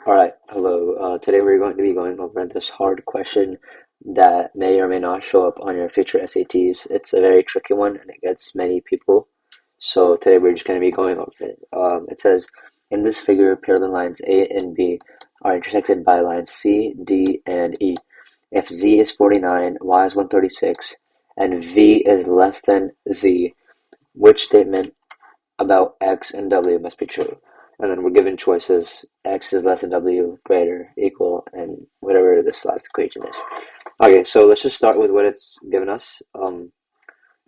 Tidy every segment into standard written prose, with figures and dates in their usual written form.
All right, hello. Today we're going to be going over this hard question that may or may not show up on your future SATs. It's a very tricky one and it gets many people. So today we're just going to be going over it. It says, in this figure, parallel lines A and B are intersected by lines C, D, and E. If Z is 49, Y is 136, and V is less than Z, which statement about X and W must be true? And then we're given choices: X is less than W, greater, equal, and whatever this last equation is. Okay, so let's just start with what it's given us.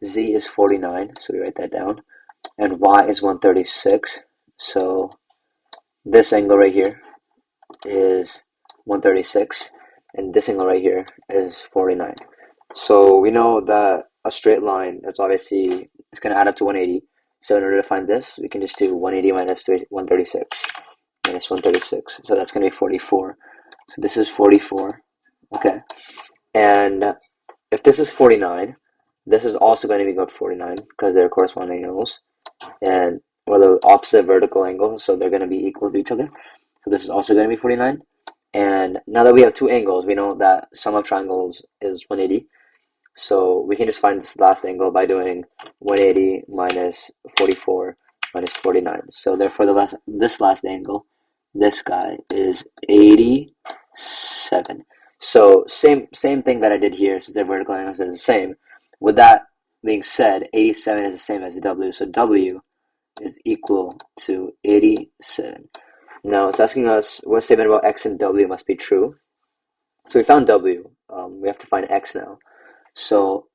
Z is 49, so we write that down. And Y is 136, so this angle right here is 136, and this angle right here is 49. So we know that a straight line is obviously, it's going to add up to 180. So in order to find this, we can just do 180 minus 136 minus 136. So that's going to be 44. So this is 44. Okay. And if this is 49, this is also going to be equal to 49 because they're corresponding angles. And or the opposite vertical angle, so they're going to be equal to each other. So this is also going to be 49. And now that we have two angles, we know that sum of triangles is 180. So we can just find this last angle by doing 180 minus 44 minus 49. So therefore, this last angle, this guy, is 87. So same thing that I did here, since their vertical angles are the same. With that being said, 87 is the same as W. So W is equal to 87. Now it's asking us what statement about X and W must be true. So we found W. We have to find X now. So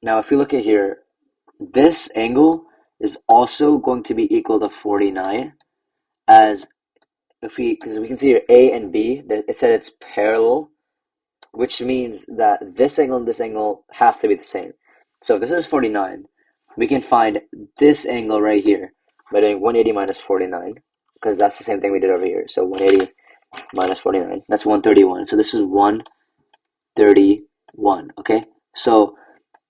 now if we look at here, this angle is also going to be equal to 49, as because we can see here A and B, it said it's parallel, which means that this angle and this angle have to be the same. So if this is 49, we can find this angle right here by doing 180 minus 49, because that's the same thing we did over here. So 180 minus 49, that's 131. So this is 131, okay? So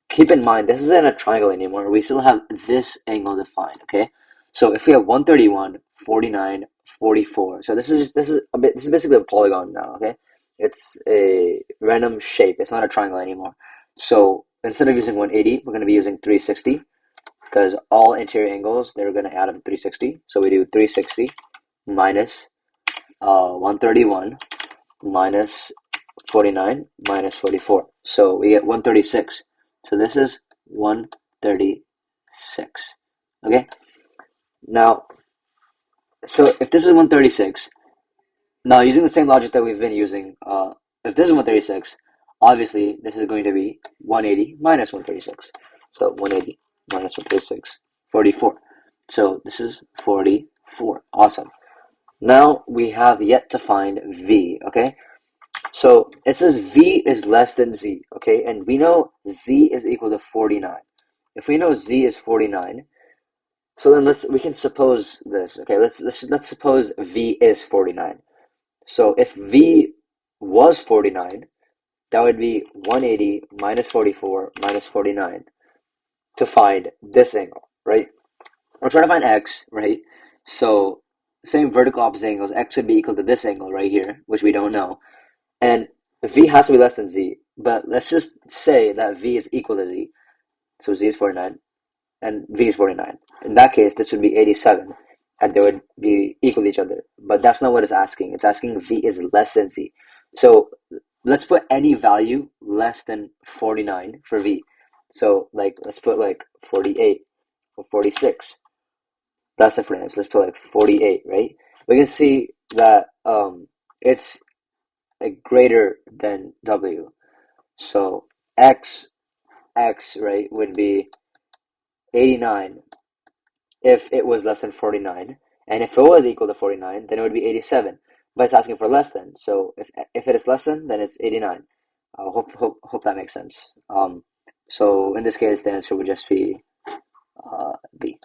keep in mind, this isn't a triangle anymore. We still have this angle defined, okay? So if we have 131, 49, 44, so this is basically a polygon now, okay? It's a random shape. It's not a triangle anymore. So instead of using 180, we're going to be using 360, because all interior angles, they're going to add up to 360. So we do 360 minus 131 minus 49 minus 44. So we get 136. So this is 136. Okay? Now, so if this is 136, now using the same logic that we've been using, if this is 136, obviously this is going to be 180 minus 136. So 180 minus 136, 44. So this is 44. Awesome. Now we have yet to find V, okay? So it says V is less than Z, okay? And we know Z is equal to 49. If we know Z is 49, so then we can suppose this, okay? Let's suppose V is 49. So if V was 49, that would be 180 minus 44 minus 49 to find this angle, right? We're trying to find X, right? So same vertical opposite angles, X would be equal to this angle right here, which we don't know. And V has to be less than Z, but let's just say that V is equal to Z. So Z is 49 and V is 49. In that case, this would be 87 and they would be equal to each other. But that's not what it's asking. It's asking V is less than Z. So let's put any value less than 49 for V. So let's put 48 or 46. Less than 49. So let's put 48, right? We can see that it's greater than W. So X, right, would be 89 if it was less than 49. And if it was equal to 49, then it would be 87. But it's asking for less than. So if it is less than, then it's 89. Hope that makes sense. So in this case, the answer would just be B.